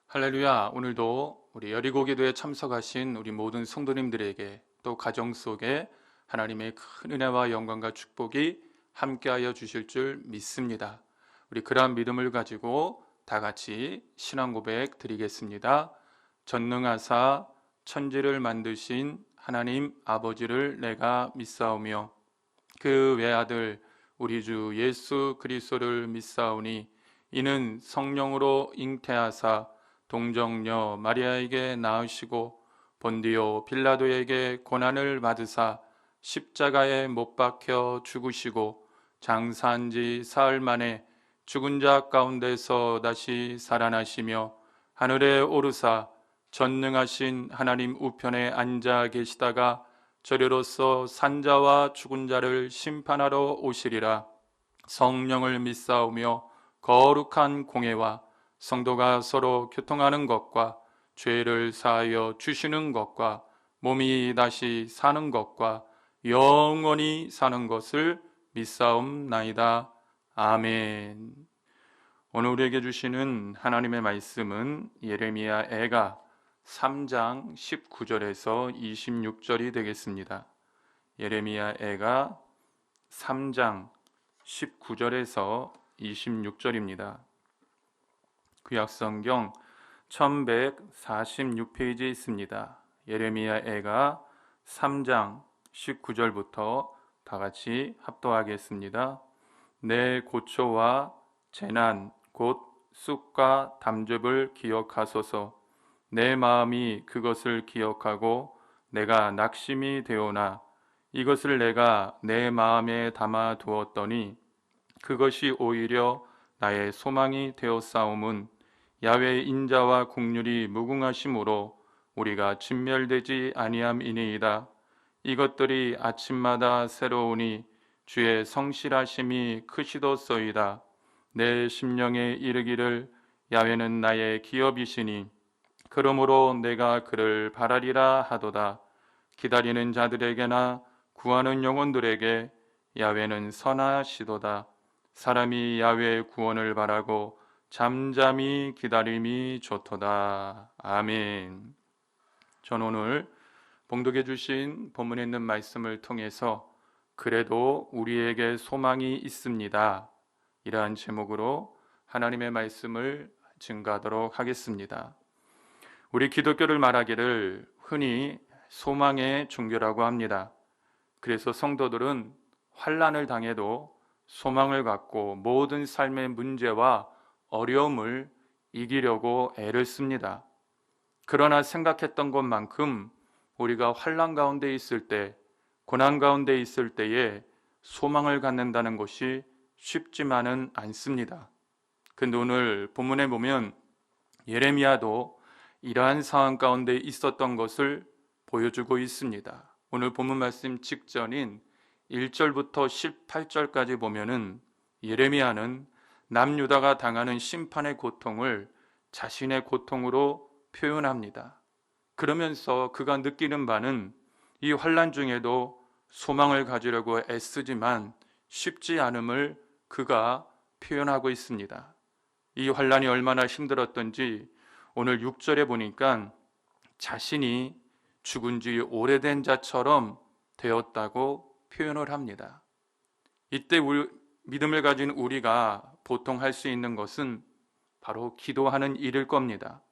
할렐루야. 오늘도 우리 여리고기도에 참석하신 우리 모든 성도님들에게 또 가정 속에 하나님의 큰 은혜와 영광과 축복이 함께하여 주실 줄 믿습니다. 우리 그러한 믿음을 가지고 다 같이 신앙 고백 드리겠습니다. 전능하사 천지를 만드신 하나님 아버지를 내가 믿사오며 그 외아들 우리 주 예수 그리스도를 믿사오니 이는 성령으로 잉태하사 동정녀 마리아에게 낳으시고 본디오 빌라도에게 고난을 받으사 십자가에 못 박혀 죽으시고 장사한 지 사흘 만에 죽은 자 가운데서 다시 살아나시며 하늘에 오르사 전능하신 하나님 우편에 앉아 계시다가 저리로서 산자와 죽은 자를 심판하러 오시리라. 성령을 믿사오며 거룩한 공회와 성도가 서로 교통하는 것과 죄를 사하여 주시는 것과 몸이 다시 사는 것과 영원히 사는 것을 믿사옵나이다. 아멘. 오늘 우리에게 주시는 하나님의 말씀은 예레미야 애가 3장 19절에서 26절이 되겠습니다. 예레미야 애가 3장 19절에서 26절입니다. 구약성경 1146페이지에 있습니다. 예레미야 애가 3장 19절부터 다 같이 합독하겠습니다. 내 고초와 재난 곧 쑥과 담즙을 기억하소서. 내 마음이 그것을 기억하고 내가 낙심이 되오나 이것을 내가 내 마음에 담아 두었더니 그것이 오히려 나의 소망이 되었사옴은 야훼의 인자와 국률이 무궁하심으로 우리가 진멸되지 아니함이니이다. 이것들이 아침마다 새로우니 주의 성실하심이 크시도소이다. 내 심령에 이르기를 야훼는 나의 기업이시니 그러므로 내가 그를 바라리라 하도다. 기다리는 자들에게나 구하는 영혼들에게 야훼는 선하시도다. 사람이 야훼의 구원을 바라고 잠잠히 기다림이 좋도다. 아멘. 전 오늘 봉독해 주신 본문에 있는 말씀을 통해서 그래도 우리에게 소망이 있습니다. 이러한 제목으로 하나님의 말씀을 증거하도록 하겠습니다. 우리 기독교를 말하기를 흔히 소망의 종교라고 합니다. 그래서 성도들은 환난을 당해도 소망을 갖고 모든 삶의 문제와 어려움을 이기려고 애를 씁니다. 그러나 생각했던 것만큼 우리가 환난 가운데 있을 때, 고난 가운데 있을 때에 소망을 갖는다는 것이 쉽지만은 않습니다. 근데 오늘 본문에 보면 예레미야도 이러한 상황 가운데 있었던 것을 보여주고 있습니다. 오늘 본문 말씀 직전인 1절부터 18절까지 보면은 예레미야는 남유다가 당하는 심판의 고통을 자신의 고통으로 표현합니다. 그러면서 그가 느끼는 바는 이 환난 중에도 소망을 가지려고 애쓰지만 쉽지 않음을 그가 표현하고 있습니다. 이 환난이 얼마나 힘들었던지 오늘 6절에 보니까 자신이 죽은 지 오래된 자처럼 되었다고 표현을 합니다. 이때 믿음을 가진 우리가 보통 할 수 있는 것은 바로 기도하는 일일 겁니다.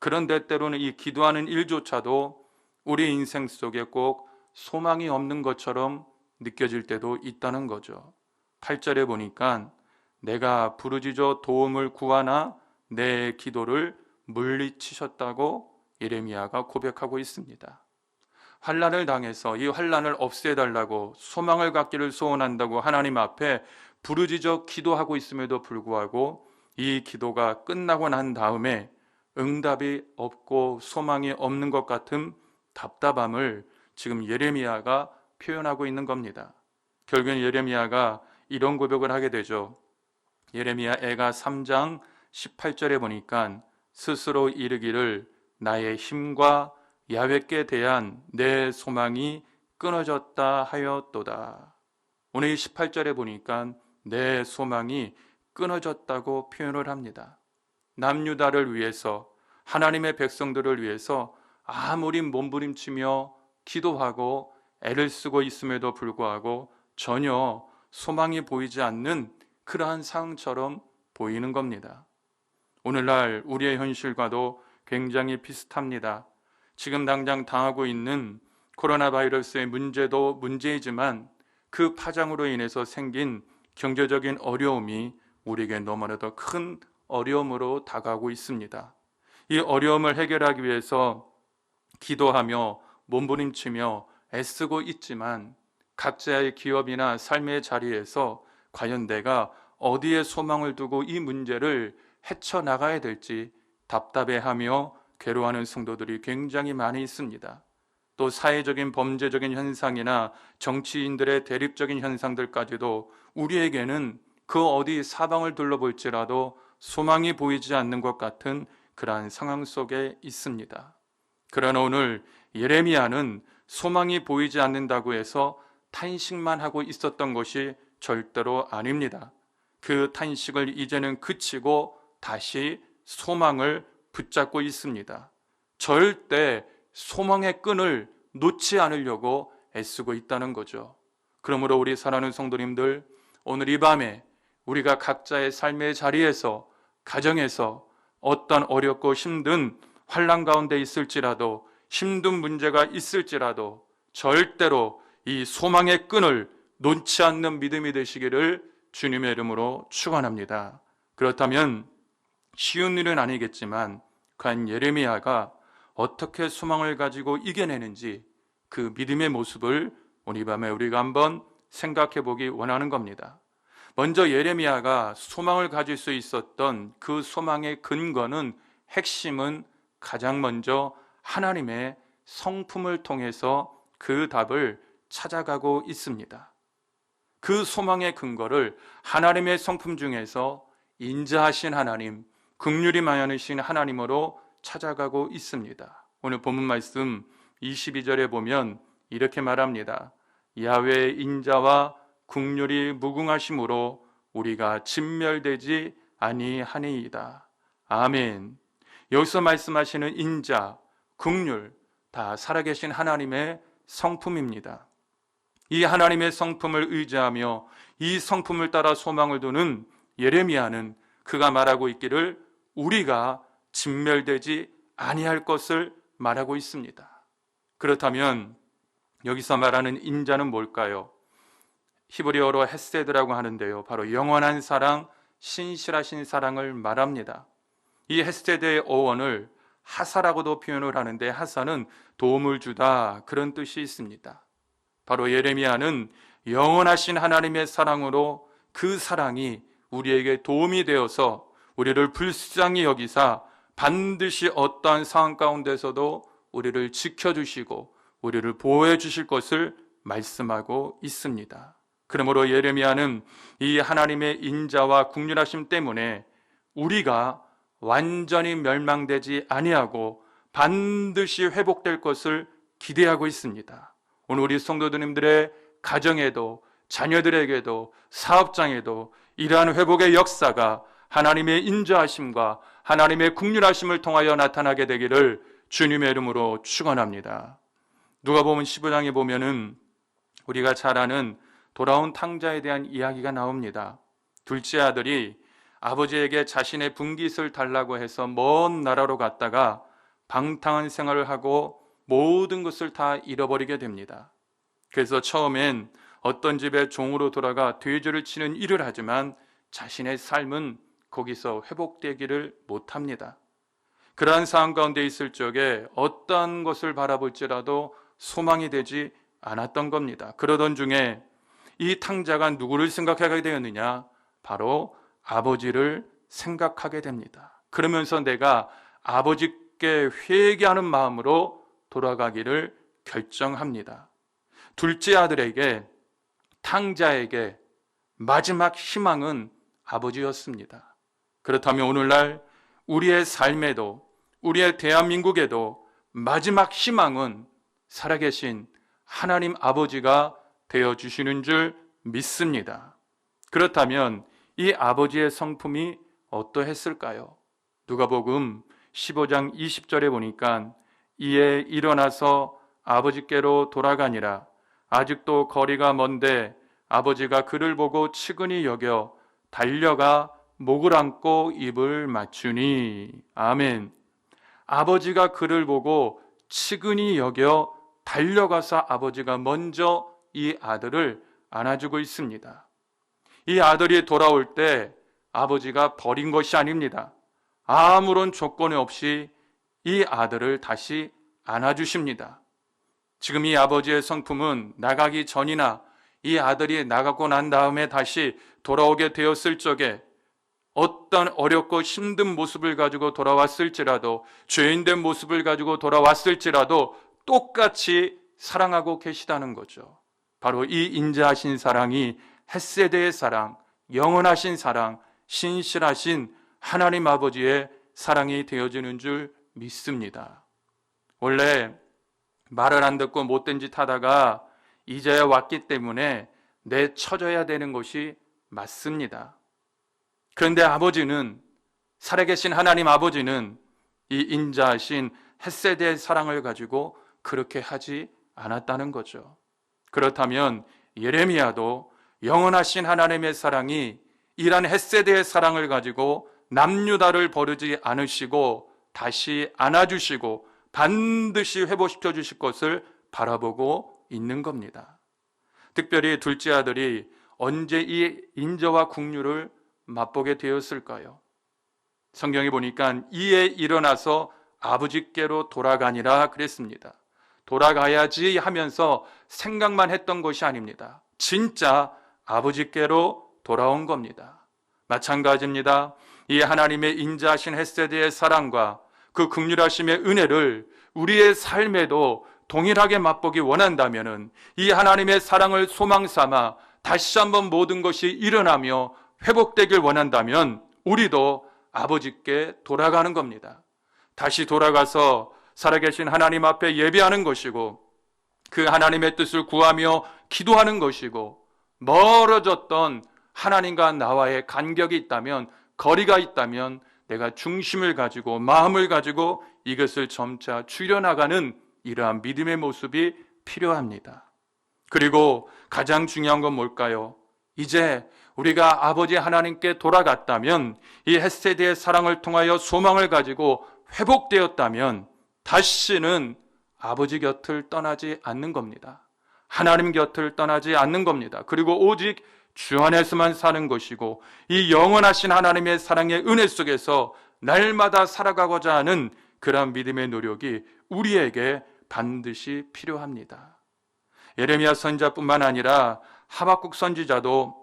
그런데 때로는 이 기도하는 일조차도 우리 인생 속에 꼭 소망이 없는 것처럼 느껴질 때도 있다는 거죠. 8절에 보니까 내가 부르짖어 도움을 구하나 내 기도를 물리치셨다고 예레미야가 고백하고 있습니다. 환난을 당해서 이 환난을 없애달라고 소망을 갖기를 소원한다고 하나님 앞에 부르짖어 기도하고 있음에도 불구하고 이 기도가 끝나고 난 다음에 응답이 없고 소망이 없는 것 같은 답답함을 지금 예레미야가 표현하고 있는 겁니다. 결국엔 예레미야가 이런 고백을 하게 되죠. 예레미야 애가 3장 18절에 보니까 스스로 이르기를 나의 힘과 야훼께 대한 내 소망이 끊어졌다 하였도다. 오늘 이 18절에 보니까 내 소망이 끊어졌다고 표현을 합니다. 남유다를 위해서 하나님의 백성들을 위해서 아무리 몸부림치며 기도하고 애를 쓰고 있음에도 불구하고 전혀 소망이 보이지 않는 그러한 상황처럼 보이는 겁니다. 오늘날 우리의 현실과도 굉장히 비슷합니다. 지금 당장 당하고 있는 코로나 바이러스의 문제도 문제이지만 그 파장으로 인해서 생긴 경제적인 어려움이 우리에게 너무나도 큰 어려움으로 다가오고 있습니다. 이 어려움을 해결하기 위해서 기도하며 몸부림치며 애쓰고 있지만 각자의 기업이나 삶의 자리에서 과연 내가 어디에 소망을 두고 이 문제를 헤쳐나가야 될지 답답해하며 괴로워하는 성도들이 굉장히 많이 있습니다. 또 사회적인 범죄적인 현상이나 정치인들의 대립적인 현상들까지도 우리에게는 그 어디 사방을 둘러볼지라도 소망이 보이지 않는 것 같은 그러한 상황 속에 있습니다. 그러나 오늘 예레미야는 소망이 보이지 않는다고 해서 탄식만 하고 있었던 것이 절대로 아닙니다. 그 탄식을 이제는 그치고 다시 소망을 붙잡고 있습니다. 절대 소망의 끈을 놓지 않으려고 애쓰고 있다는 거죠. 그러므로 우리 사랑하는 성도님들, 오늘 이 밤에 우리가 각자의 삶의 자리에서, 가정에서 어떤 어렵고 힘든 환난 가운데 있을지라도, 힘든 문제가 있을지라도 절대로 이 소망의 끈을 놓지 않는 믿음이 되시기를 주님의 이름으로 축원합니다. 그렇다면 쉬운 일은 아니겠지만 과연 예레미야가 어떻게 소망을 가지고 이겨내는지 그 믿음의 모습을 오늘 밤에 우리가 한번 생각해 보기 원하는 겁니다. 먼저 예레미야가 소망을 가질 수 있었던 그 소망의 근거는, 핵심은 가장 먼저 하나님의 성품을 통해서 그 답을 찾아가고 있습니다. 그 소망의 근거를 하나님의 성품 중에서 인자하신 하나님, 긍휼이 많으신 하나님으로 찾아가고 있습니다. 오늘 본문 말씀 22절에 보면 이렇게 말합니다. 야훼의 인자와 긍휼이 무궁하심으로 우리가 진멸되지 아니하니이다. 아멘. 여기서 말씀하시는 인자, 긍휼, 다 살아계신 하나님의 성품입니다. 이 하나님의 성품을 의지하며 이 성품을 따라 소망을 두는 예레미야는 그가 말하고 있기를 우리가 진멸되지 아니할 것을 말하고 있습니다. 그렇다면 여기서 말하는 인자는 뭘까요? 히브리어로 헤세드라고 하는데요, 바로 영원한 사랑, 신실하신 사랑을 말합니다. 이 헤세드의 어원을 하사라고도 표현을 하는데, 하사는 도움을 주다, 그런 뜻이 있습니다. 바로 예레미야는 영원하신 하나님의 사랑으로 그 사랑이 우리에게 도움이 되어서 우리를 불쌍히 여기사 반드시 어떠한 상황 가운데서도 우리를 지켜주시고 우리를 보호해 주실 것을 말씀하고 있습니다. 그러므로 예레미야는 이 하나님의 인자와 긍휼하심 때문에 우리가 완전히 멸망되지 아니하고 반드시 회복될 것을 기대하고 있습니다. 오늘 우리 성도님들의 가정에도, 자녀들에게도, 사업장에도 이러한 회복의 역사가 하나님의 인자하심과 하나님의 긍휼하심을 통하여 나타나게 되기를 주님의 이름으로 축원합니다. 누가복음 15장에 보면은 우리가 잘 아는 돌아온 탕자에 대한 이야기가 나옵니다. 둘째 아들이 아버지에게 자신의 분깃을 달라고 해서 먼 나라로 갔다가 방탕한 생활을 하고 모든 것을 다 잃어버리게 됩니다. 그래서 처음엔 어떤 집에 종으로 돌아가 돼지를 치는 일을 하지만 자신의 삶은 거기서 회복되기를 못합니다. 그러한 상황 가운데 있을 적에 어떤 것을 바라볼지라도 소망이 되지 않았던 겁니다. 그러던 중에 이 탕자가 누구를 생각하게 되었느냐? 바로 아버지를 생각하게 됩니다. 그러면서 내가 아버지께 회개하는 마음으로 돌아가기를 결정합니다. 둘째 아들에게, 탕자에게 마지막 희망은 아버지였습니다. 그렇다면 오늘날 우리의 삶에도, 우리의 대한민국에도 마지막 희망은 살아계신 하나님 아버지가 되어주시는 줄 믿습니다. 그렇다면 이 아버지의 성품이 어떠했을까요? 누가복음 15장 20절에 보니까 이에 일어나서 아버지께로 돌아가니라. 아직도 거리가 먼데 아버지가 그를 보고 측은히 여겨 달려가 목을 안고 입을 맞추니. 아멘. 아버지가 그를 보고 측은히 여겨 달려가서 아버지가 먼저 이 아들을 안아주고 있습니다. 이 아들이 돌아올 때 아버지가 버린 것이 아닙니다. 아무런 조건 없이 이 아들을 다시 안아주십니다. 지금 이 아버지의 성품은 나가기 전이나 이 아들이 나가고 난 다음에 다시 돌아오게 되었을 적에 어떤 어렵고 힘든 모습을 가지고 돌아왔을지라도, 죄인된 모습을 가지고 돌아왔을지라도 똑같이 사랑하고 계시다는 거죠. 바로 이 인자하신 사랑이 헷세대의 사랑, 영원하신 사랑, 신실하신 하나님 아버지의 사랑이 되어지는 줄 믿습니다. 원래 말을 안 듣고 못된 짓 하다가 이제야 왔기 때문에 내쳐져야 되는 것이 맞습니다. 그런데 아버지는, 살아계신 하나님 아버지는 이 인자하신 헷세대의 사랑을 가지고 그렇게 하지 않았다는 거죠. 그렇다면 예레미야도 영원하신 하나님의 사랑이 이러한 헷세대의 사랑을 가지고 남유다를 버리지 않으시고 다시 안아주시고 반드시 회복시켜 주실 것을 바라보고 있는 겁니다. 특별히 둘째 아들이 언제 이 인자와 긍휼을 맛보게 되었을까요? 성경에 보니까 이에 일어나서 아버지께로 돌아가니라 그랬습니다. 돌아가야지 하면서 생각만 했던 것이 아닙니다. 진짜 아버지께로 돌아온 겁니다. 마찬가지입니다. 이 하나님의 인자하신 헷세대의 사랑과 그 긍휼하심의 은혜를 우리의 삶에도 동일하게 맛보기 원한다면, 이 하나님의 사랑을 소망 삼아 다시 한번 모든 것이 일어나며 회복되길 원한다면 우리도 아버지께 돌아가는 겁니다. 다시 돌아가서 살아계신 하나님 앞에 예배하는 것이고, 그 하나님의 뜻을 구하며 기도하는 것이고, 멀어졌던 하나님과 나와의 간격이 있다면, 거리가 있다면 내가 중심을 가지고 마음을 가지고 이것을 점차 줄여나가는 이러한 믿음의 모습이 필요합니다. 그리고 가장 중요한 건 뭘까요? 이제 우리가 아버지 하나님께 돌아갔다면, 이 헷세대의 사랑을 통하여 소망을 가지고 회복되었다면 다시는 아버지 곁을 떠나지 않는 겁니다. 하나님 곁을 떠나지 않는 겁니다. 그리고 오직 주 안에서만 사는 것이고, 이 영원하신 하나님의 사랑의 은혜 속에서 날마다 살아가고자 하는 그런 믿음의 노력이 우리에게 반드시 필요합니다. 예레미야 선지자뿐만 아니라 하박국 선지자도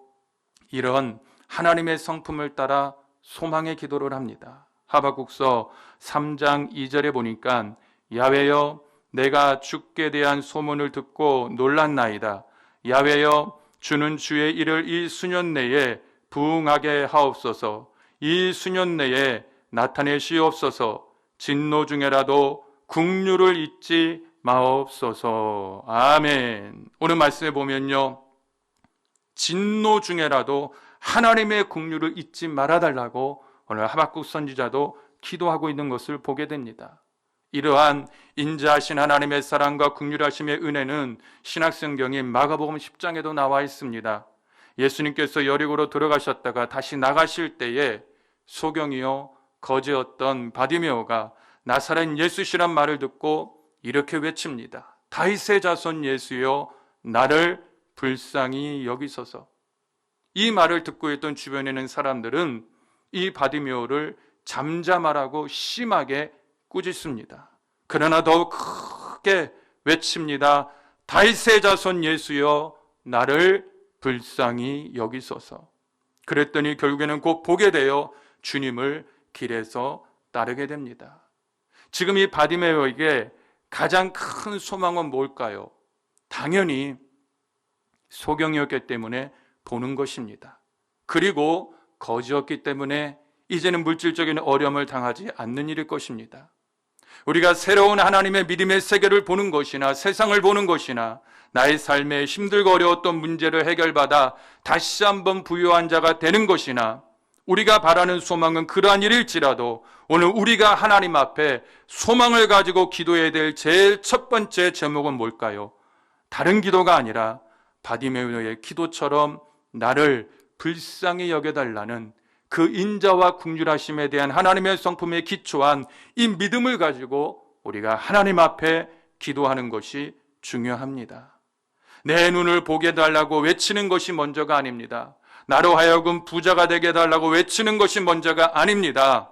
이런 하나님의 성품을 따라 소망의 기도를 합니다. 하박국서 3장 2절에 보니까 야훼여 내가 주께 대한 소문을 듣고 놀랐나이다. 야훼여 주는 주의 일을 이 수년 내에 부응하게 하옵소서. 이 수년 내에 나타내시옵소서. 진노 중에라도 긍휼을 잊지 마옵소서. 아멘. 오늘 말씀에 보면요, 진노 중에라도 하나님의 긍휼을 잊지 말아달라고 오늘 하박국 선지자도 기도하고 있는 것을 보게 됩니다. 이러한 인자하신 하나님의 사랑과 긍휼하심의 은혜는 신약성경인 마가복음 10장에도 나와 있습니다. 예수님께서 여리고로 들어가셨다가 다시 나가실 때에 소경이요 거지였던 바디메오가 나사렛 예수시란 말을 듣고 이렇게 외칩니다. 다윗의 자손 예수여 나를 불쌍히 여기소서. 이 말을 듣고 있던 주변에 있는 사람들은 이 바디메오를 잠잠하라고 심하게 꾸짖습니다. 그러나 더욱 크게 외칩니다. 다윗의 자손 예수여 나를 불쌍히 여기소서. 그랬더니 결국에는 곧 보게 되어 주님을 길에서 따르게 됩니다. 지금 이 바디메오에게 가장 큰 소망은 뭘까요? 당연히 소경이었기 때문에 보는 것입니다. 그리고 거지였기 때문에 이제는 물질적인 어려움을 당하지 않는 일일 것입니다. 우리가 새로운 하나님의 믿음의 세계를 보는 것이나 세상을 보는 것이나 나의 삶에 힘들고 어려웠던 문제를 해결받아 다시 한번 부유한 자가 되는 것이나 우리가 바라는 소망은 그러한 일일지라도 오늘 우리가 하나님 앞에 소망을 가지고 기도해야 될 제일 첫 번째 제목은 뭘까요? 다른 기도가 아니라 바디메오의 기도처럼 나를 불쌍히 여겨달라는 그 인자와 긍휼하심에 대한 하나님의 성품에 기초한 이 믿음을 가지고 우리가 하나님 앞에 기도하는 것이 중요합니다. 내 눈을 보게 해달라고 외치는 것이 먼저가 아닙니다. 나로 하여금 부자가 되게 해달라고 외치는 것이 먼저가 아닙니다.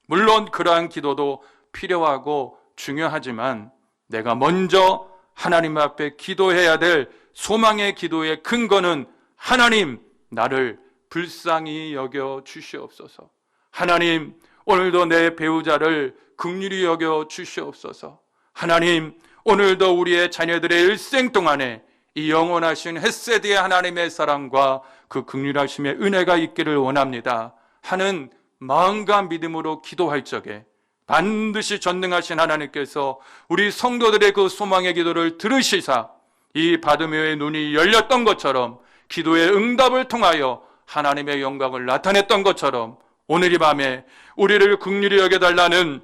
물론 그러한 기도도 필요하고 중요하지만 내가 먼저 하나님 앞에 기도해야 될 소망의 기도의 근거는 하나님, 나를 불쌍히 여겨 주시옵소서. 하나님, 오늘도 내 배우자를 긍휼히 여겨 주시옵소서. 하나님, 오늘도 우리의 자녀들의 일생 동안에 이 영원하신 헤세드의 하나님의 사랑과 그 긍휼하심의 은혜가 있기를 원합니다 하는 마음과 믿음으로 기도할 적에 반드시 전능하신 하나님께서 우리 성도들의 그 소망의 기도를 들으시사 이 바드메오의 눈이 열렸던 것처럼 기도의 응답을 통하여 하나님의 영광을 나타냈던 것처럼 오늘 이 밤에 우리를 긍휼히 여겨달라는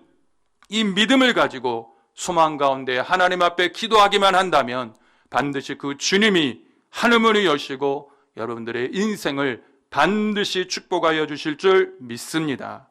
이 믿음을 가지고 소망 가운데 하나님 앞에 기도하기만 한다면 반드시 그 주님이 하늘문을 여시고 여러분들의 인생을 반드시 축복하여 주실 줄 믿습니다.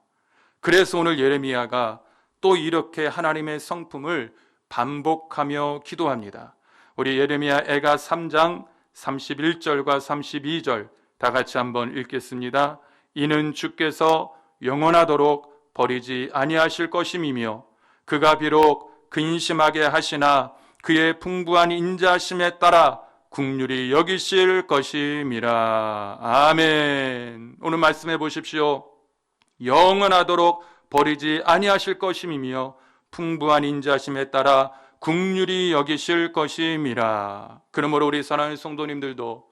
그래서 오늘 예레미야가 또 이렇게 하나님의 성품을 반복하며 기도합니다. 우리 예레미야 애가 3장 31절과 32절 다 같이 한번 읽겠습니다. 이는 주께서 영원하도록 버리지 아니하실 것임이며 그가 비록 근심하게 하시나 그의 풍부한 인자심에 따라 긍휼히 여기실 것임이라. 아멘. 오늘 말씀해 보십시오. 영원하도록 버리지 아니하실 것임이며 풍부한 인자심에 따라 긍휼히 여기실 것임이라. 그러므로 우리 사랑하는 성도님들도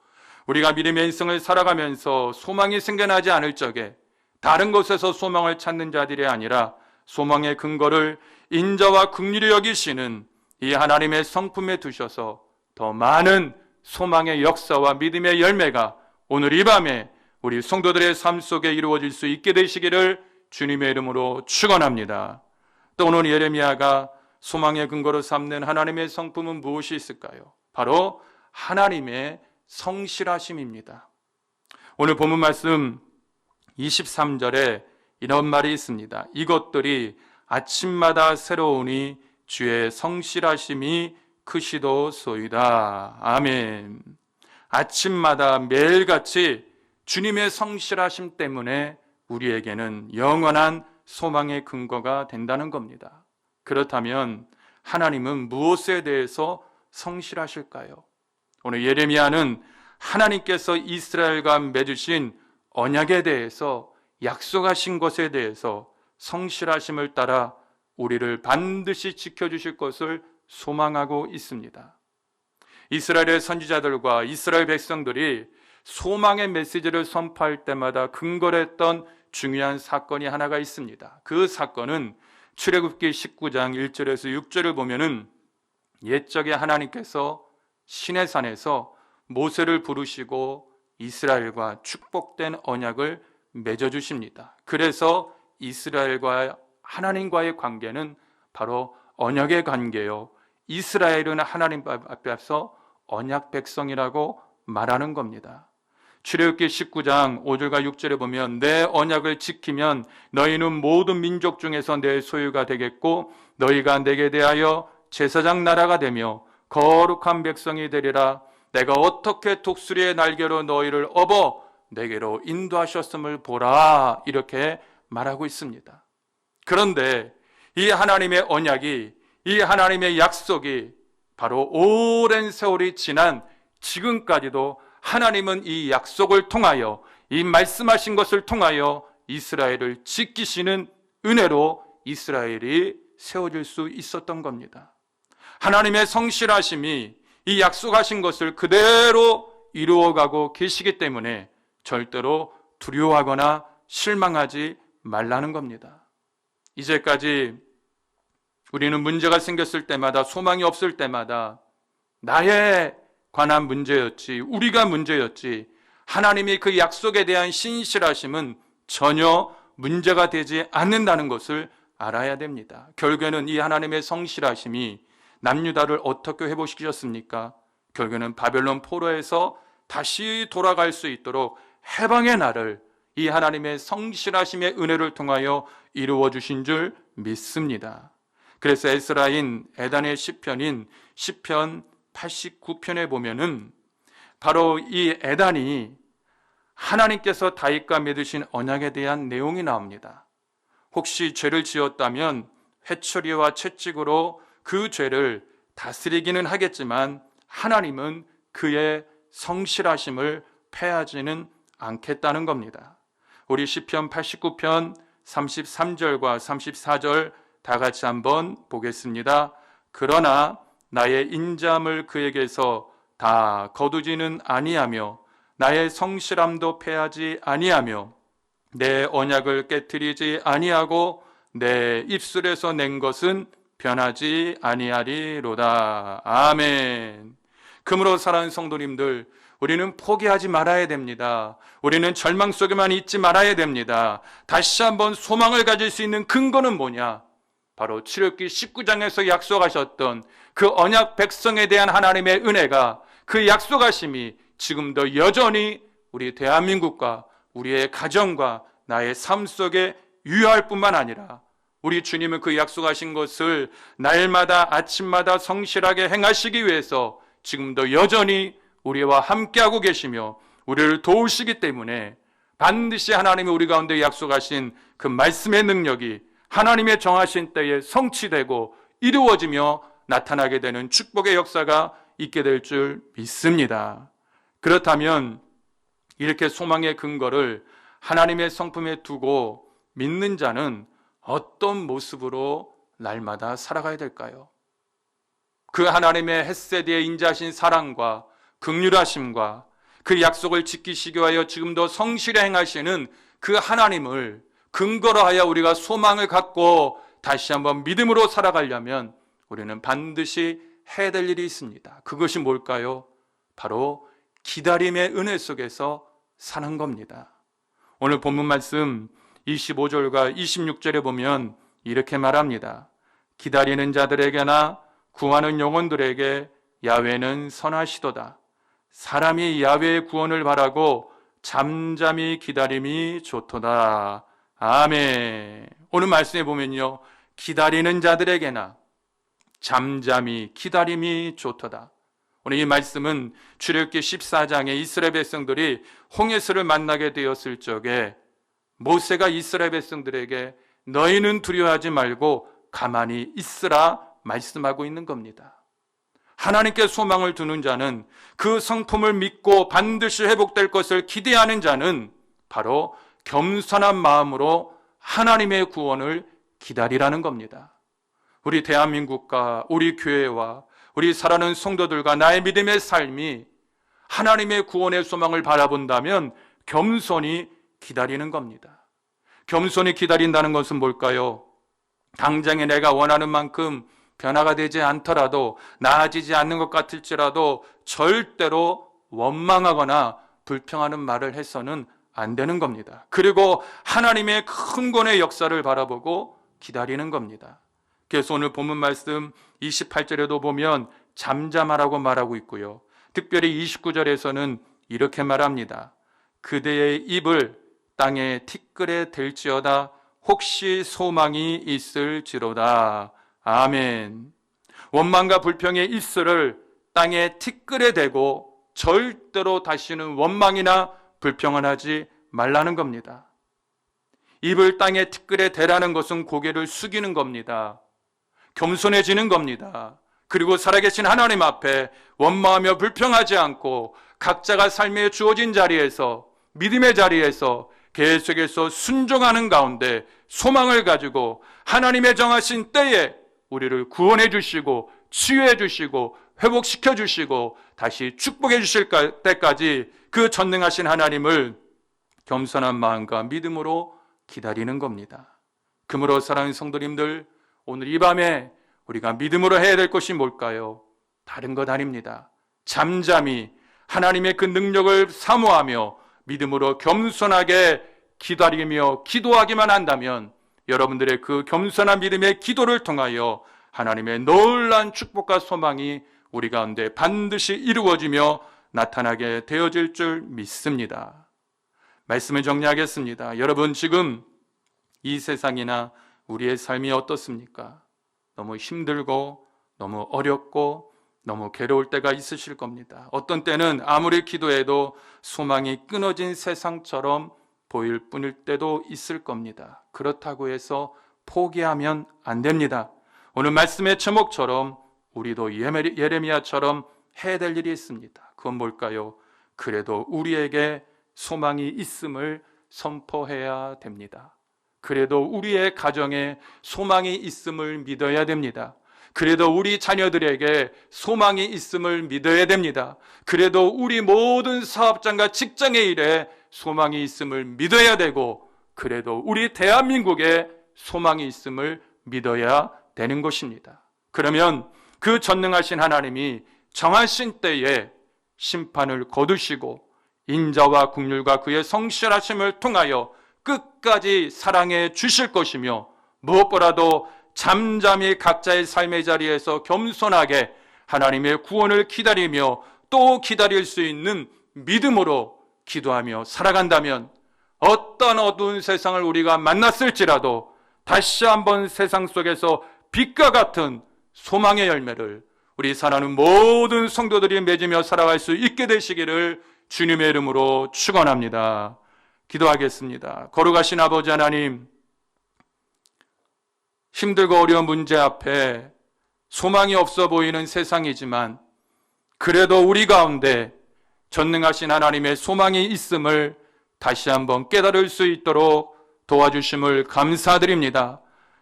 우리가 믿음의 인생을 살아가면서 소망이 생겨나지 않을 적에 다른 곳에서 소망을 찾는 자들이 아니라 소망의 근거를 인자와 긍휼히 여기시는 이 하나님의 성품에 두셔서 더 많은 소망의 역사와 믿음의 열매가 오늘 이 밤에 우리 성도들의 삶 속에 이루어질 수 있게 되시기를 주님의 이름으로 축원합니다. 또 오늘 예레미야가 소망의 근거로 삼는 하나님의 성품은 무엇이 있을까요? 바로 하나님의 성실하심입니다. 오늘 본문 말씀 23절에 이런 말이 있습니다. 이것들이 아침마다 새로우니 주의 성실하심이 크시도소이다. 아멘. 아침마다 매일같이 주님의 성실하심 때문에 우리에게는 영원한 소망의 근거가 된다는 겁니다. 그렇다면 하나님은 무엇에 대해서 성실하실까요? 오늘 예레미야는 하나님께서 이스라엘과 맺으신 언약에 대해서 약속하신 것에 대해서 성실하심을 따라 우리를 반드시 지켜주실 것을 소망하고 있습니다. 이스라엘의 선지자들과 이스라엘 백성들이 소망의 메시지를 선포할 때마다 근거로 했던 중요한 사건이 하나가 있습니다. 그 사건은 출애굽기 19장 1절에서 6절을 보면은 옛적에 하나님께서 시내산에서 모세를 부르시고 이스라엘과 축복된 언약을 맺어주십니다. 그래서 이스라엘과 하나님과의 관계는 바로 언약의 관계요, 이스라엘은 하나님 앞에서 언약 백성이라고 말하는 겁니다. 출애굽기 19장 5절과 6절에 보면 내 언약을 지키면 너희는 모든 민족 중에서 내 소유가 되겠고 너희가 내게 대하여 제사장 나라가 되며 거룩한 백성이 되리라. 내가 어떻게 독수리의 날개로 너희를 업어 내게로 인도하셨음을 보라. 이렇게 말하고 있습니다. 그런데 이 하나님의 언약이, 이 하나님의 약속이 바로 오랜 세월이 지난 지금까지도 하나님은 이 약속을 통하여, 이 말씀하신 것을 통하여 이스라엘을 지키시는 은혜로 이스라엘이 세워질 수 있었던 겁니다. 하나님의 성실하심이 이 약속하신 것을 그대로 이루어가고 계시기 때문에 절대로 두려워하거나 실망하지 말라는 겁니다. 이제까지 우리는 문제가 생겼을 때마다, 소망이 없을 때마다 나에 관한 문제였지, 우리가 문제였지, 하나님이 그 약속에 대한 신실하심은 전혀 문제가 되지 않는다는 것을 알아야 됩니다. 결국에는 이 하나님의 성실하심이 남유다를 어떻게 회복시키셨습니까? 결국에는 바벨론 포로에서 다시 돌아갈 수 있도록 해방의 날을 이 하나님의 성실하심의 은혜를 통하여 이루어 주신 줄 믿습니다. 그래서 에스라인 에단의 시편인 시편 89편에 보면은 바로 이 에단이 하나님께서 다윗과 맺으신 언약에 대한 내용이 나옵니다. 혹시 죄를 지었다면 회초리와 채찍으로 그 죄를 다스리기는 하겠지만 하나님은 그의 성실하심을 패하지는 않겠다는 겁니다. 우리 시편 89편 33절과 34절 다 같이 한번 보겠습니다. 그러나 나의 인자함을 그에게서 다 거두지는 아니하며 나의 성실함도 패하지 아니하며 내 언약을 깨트리지 아니하고 내 입술에서 낸 것은 변하지 아니하리로다. 아멘. 그러므로 사랑하는 성도님들, 우리는 포기하지 말아야 됩니다. 우리는 절망 속에만 있지 말아야 됩니다. 다시 한번 소망을 가질 수 있는 근거는 뭐냐? 바로 출애굽기 19장에서 약속하셨던 그 언약 백성에 대한 하나님의 은혜가, 그 약속하심이 지금도 여전히 우리 대한민국과 우리의 가정과 나의 삶 속에 유효할 뿐만 아니라 우리 주님은 그 약속하신 것을 날마다 아침마다 성실하게 행하시기 위해서 지금도 여전히 우리와 함께하고 계시며 우리를 도우시기 때문에 반드시 하나님이 우리 가운데 약속하신 그 말씀의 능력이 하나님의 정하신 때에 성취되고 이루어지며 나타나게 되는 축복의 역사가 있게 될 줄 믿습니다. 그렇다면 이렇게 소망의 근거를 하나님의 성품에 두고 믿는 자는 어떤 모습으로 날마다 살아가야 될까요? 그 하나님의 헷세디에 인자하신 사랑과 긍휼하심과 그 약속을 지키시기 위하여 지금도 성실히 행하시는 그 하나님을 근거로 하여 우리가 소망을 갖고 다시 한번 믿음으로 살아가려면 우리는 반드시 해야 될 일이 있습니다. 그것이 뭘까요? 바로 기다림의 은혜 속에서 사는 겁니다. 오늘 본문 말씀 25절과 26절에 보면 이렇게 말합니다. 기다리는 자들에게나 구하는 영혼들에게 야훼는 선하시도다. 사람이 야훼의 구원을 바라고 잠잠히 기다림이 좋도다. 아멘. 오늘 말씀에 보면요, 기다리는 자들에게나 잠잠히 기다림이 좋도다. 오늘 이 말씀은 출애굽기 14장에 이스라엘 백성들이 홍해수를 만나게 되었을 적에 모세가 이스라엘 백성들에게 너희는 두려워하지 말고 가만히 있으라 말씀하고 있는 겁니다. 하나님께 소망을 두는 자는, 그 성품을 믿고 반드시 회복될 것을 기대하는 자는 바로 겸손한 마음으로 하나님의 구원을 기다리라는 겁니다. 우리 대한민국과 우리 교회와 우리 사랑하는 성도들과 나의 믿음의 삶이 하나님의 구원의 소망을 바라본다면 겸손히 기다리는 겁니다. 겸손히 기다린다는 것은 뭘까요? 당장에 내가 원하는 만큼 변화가 되지 않더라도, 나아지지 않는 것 같을지라도 절대로 원망하거나 불평하는 말을 해서는 안 되는 겁니다. 그리고 하나님의 큰 권의 역사를 바라보고 기다리는 겁니다. 그래서 오늘 본문 말씀 28절에도 보면 잠잠하라고 말하고 있고요. 특별히 29절에서는 이렇게 말합니다. 그대의 입을 땅에 티끌에 댈지어다 혹시 소망이 있을지로다. 아멘. 원망과 불평의 입술을 땅에 티끌에 대고 절대로 다시는 원망이나 불평을 하지 말라는 겁니다. 입을 땅에 티끌에 대라는 것은 고개를 숙이는 겁니다. 겸손해지는 겁니다. 그리고 살아계신 하나님 앞에 원망하며 불평하지 않고 각자가 삶에 주어진 자리에서, 믿음의 자리에서 계속해서 순종하는 가운데 소망을 가지고 하나님의 정하신 때에 우리를 구원해 주시고 치유해 주시고 회복시켜 주시고 다시 축복해 주실 때까지 그 전능하신 하나님을 겸손한 마음과 믿음으로 기다리는 겁니다. 그러므로 사랑하는 성도님들, 오늘 이 밤에 우리가 믿음으로 해야 될 것이 뭘까요? 다른 것 아닙니다. 잠잠히 하나님의 그 능력을 사모하며 믿음으로 겸손하게 기다리며 기도하기만 한다면 여러분들의 그 겸손한 믿음의 기도를 통하여 하나님의 놀라운 축복과 소망이 우리 가운데 반드시 이루어지며 나타나게 되어질 줄 믿습니다. 말씀을 정리하겠습니다. 여러분, 지금 이 세상이나 우리의 삶이 어떻습니까? 너무 힘들고 너무 어렵고 너무 괴로울 때가 있으실 겁니다. 어떤 때는 아무리 기도해도 소망이 끊어진 세상처럼 보일 뿐일 때도 있을 겁니다. 그렇다고 해서 포기하면 안 됩니다. 오늘 말씀의 제목처럼 우리도 예레미야처럼 해야 될 일이 있습니다. 그건 뭘까요? 그래도 우리에게 소망이 있음을 선포해야 됩니다. 그래도 우리의 가정에 소망이 있음을 믿어야 됩니다. 그래도 우리 자녀들에게 소망이 있음을 믿어야 됩니다. 그래도 우리 모든 사업장과 직장의 일에 소망이 있음을 믿어야 되고, 그래도 우리 대한민국에 소망이 있음을 믿어야 되는 것입니다. 그러면 그 전능하신 하나님이 정하신 때에 심판을 거두시고 인자와 긍휼과 그의 성실하심을 통하여 끝까지 사랑해 주실 것이며, 무엇보다도 잠잠히 각자의 삶의 자리에서 겸손하게 하나님의 구원을 기다리며 또 기다릴 수 있는 믿음으로 기도하며 살아간다면 어떤 어두운 세상을 우리가 만났을지라도 다시 한번 세상 속에서 빛과 같은 소망의 열매를 우리 사랑하는 모든 성도들이 맺으며 살아갈 수 있게 되시기를 주님의 이름으로 축원합니다. 기도하겠습니다. 거룩하신 아버지 하나님, 힘들고 어려운 문제 앞에 소망이 없어 보이는 세상이지만 그래도 우리 가운데 전능하신 하나님의 소망이 있음을 다시 한번 깨달을 수 있도록 도와주심을 감사드립니다.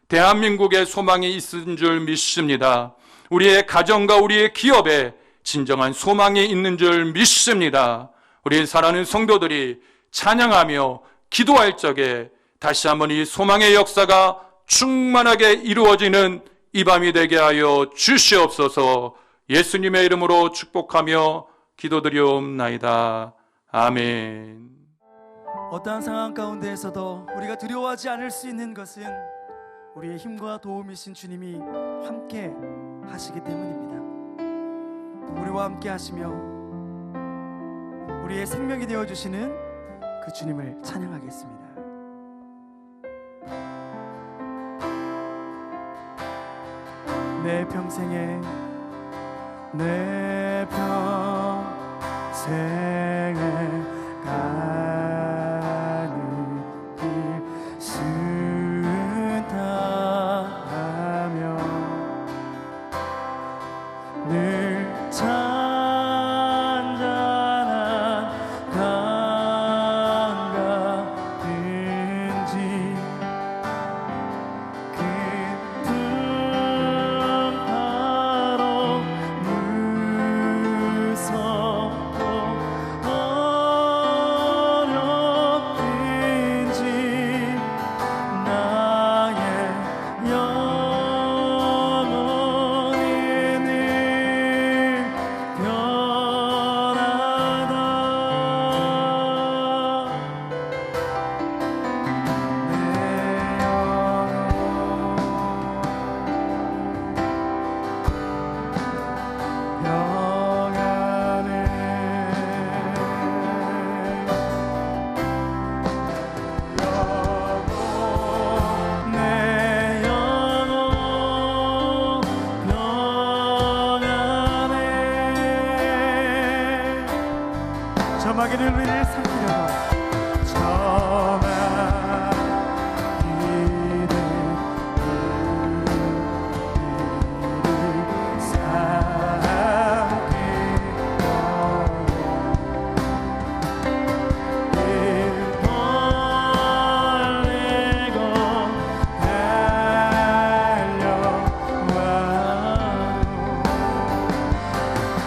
대한민국에 소망이 있는 줄 믿습니다. 우리의 가정과 우리의 기업에 진정한 소망이 있는 줄 믿습니다. 우리 사랑하는 성도들이 찬양하며 기도할 적에 다시 한번 이 소망의 역사가 충만하게 이루어지는 이 밤이 되게 하여 주시옵소서. 예수님의 이름으로 축복하며 기도드리옵나이다. 아멘. 어떠한 상황 가운데에서도 우리가 두려워하지 않을 수 있는 것은 우리의 힘과 도움이신 주님이 함께 하시기 때문입니다. 우리와 함께 하시며 우리의 생명이 되어주시는 그 주님을 찬양하겠습니다. 내 평생에 가는 길 순탄하며 늘 잔잔한 강 같은지 저마기를 우리를 삼키려고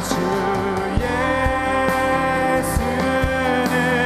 주 예수는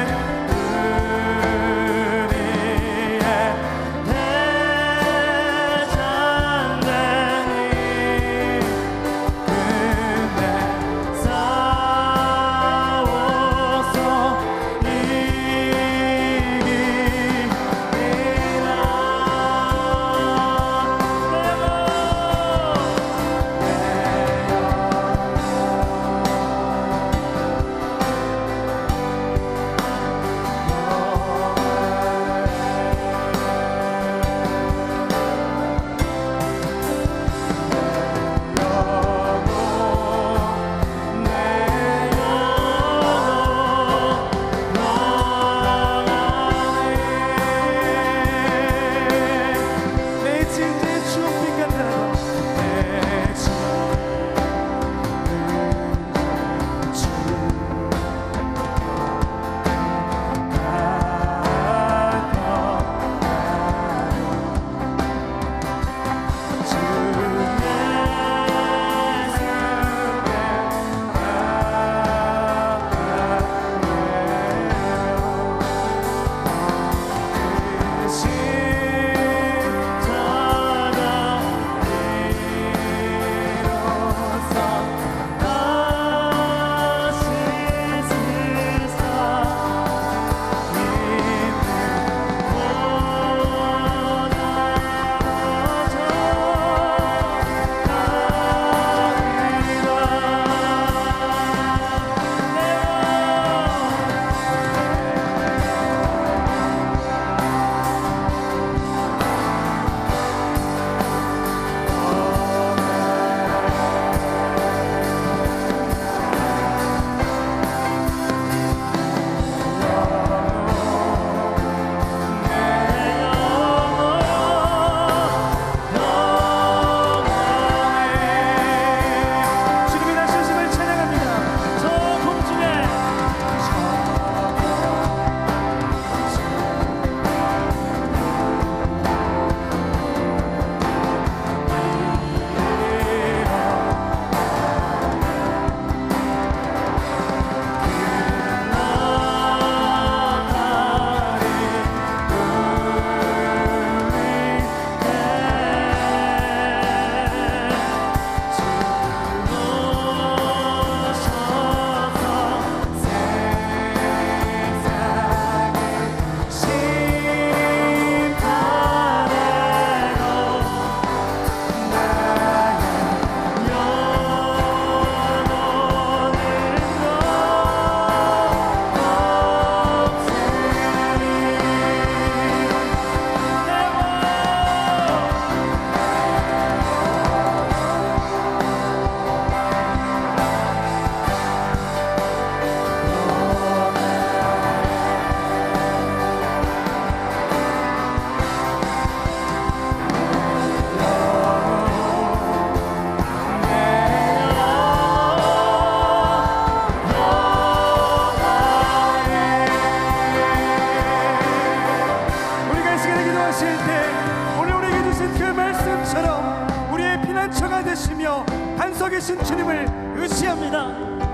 되시며 반석이신 주님을 의지합니다.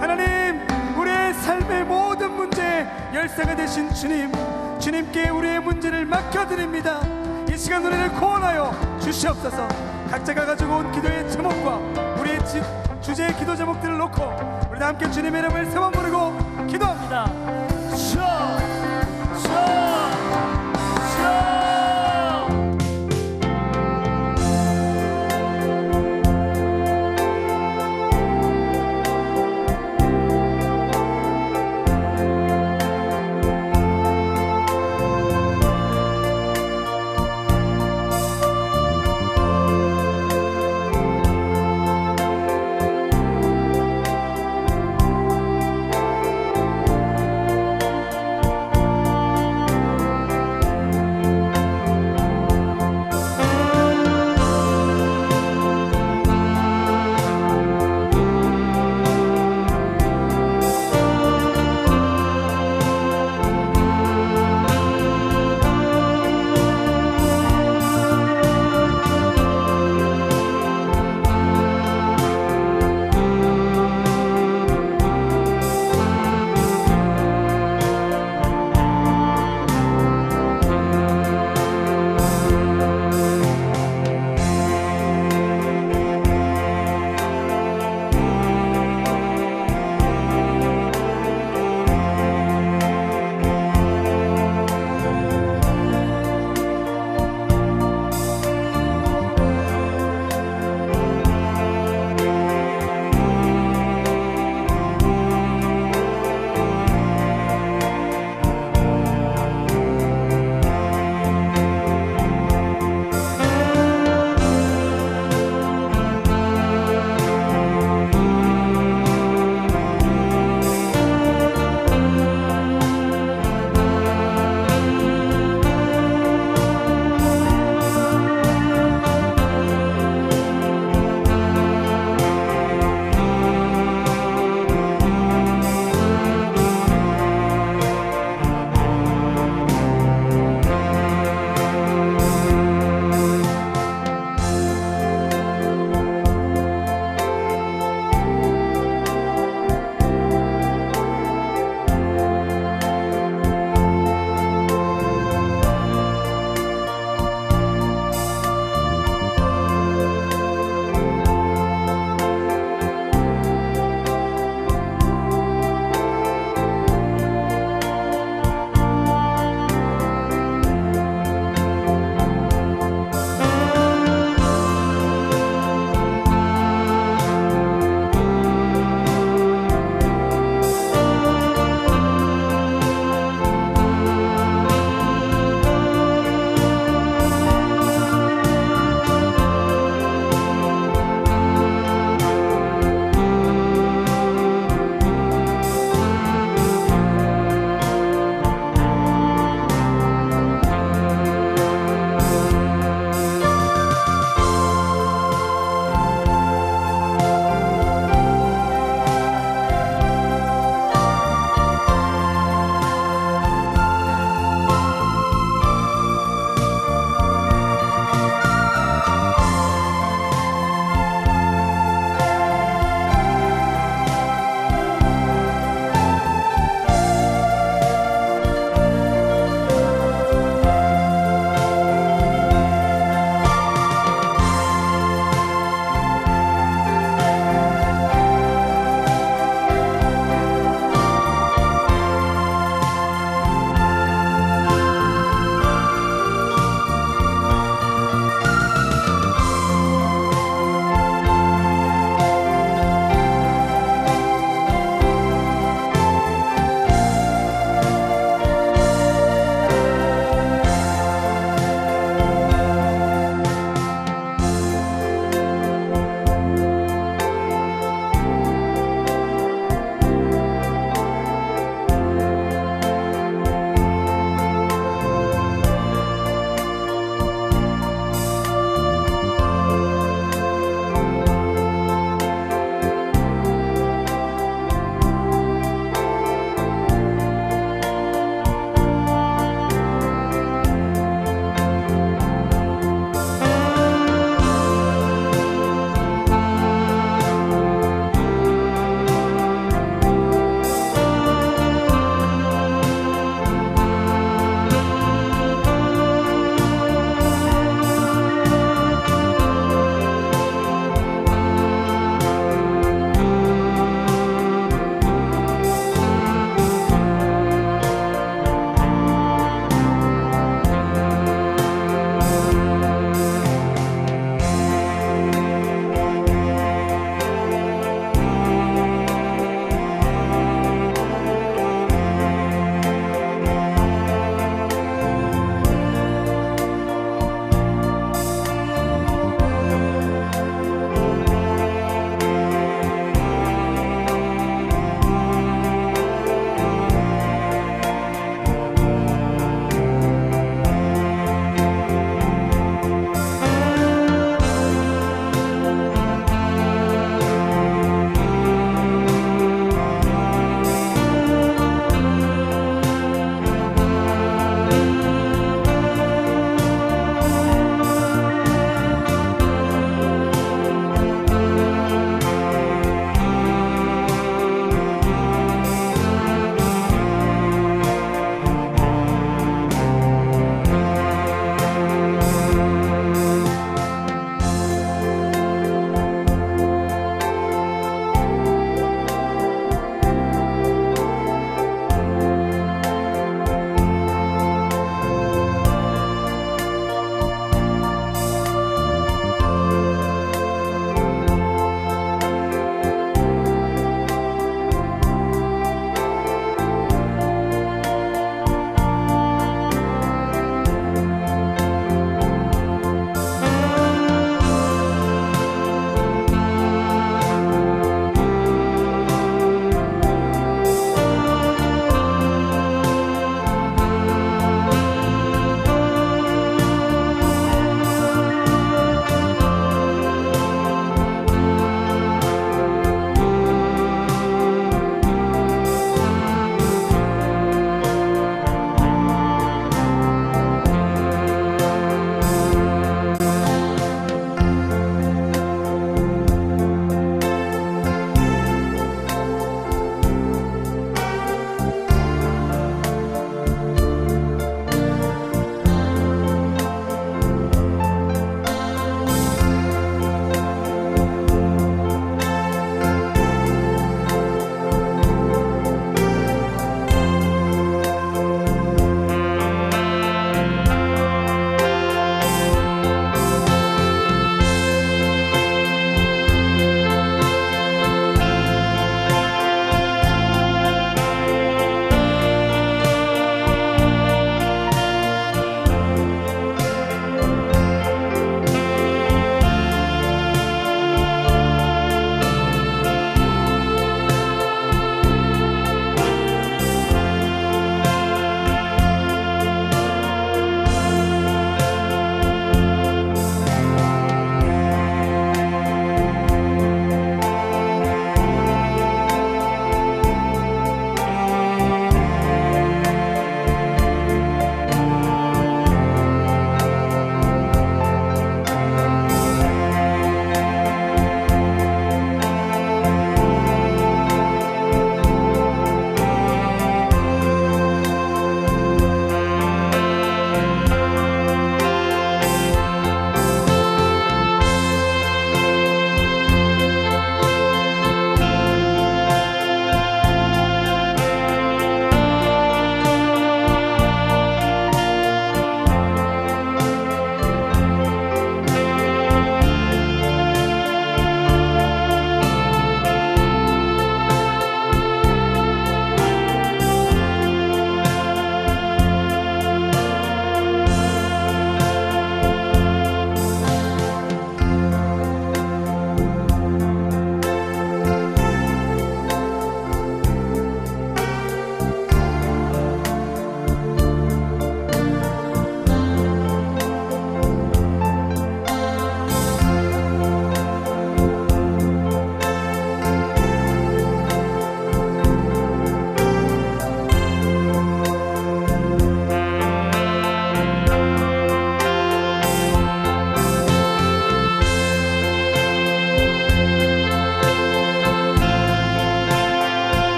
하나님, 우리의 삶의 모든 문제에 열쇠가 되신 주님, 주님께 우리의 문제를 맡겨드립니다. 이 시간 우리를 구원하여 주시옵소서. 각자가 가지고 온 기도의 제목과 우리의 주제의 기도 제목들을 놓고 우리 다 함께 주님의 이름을 세번 부르고 기도합니다. 샤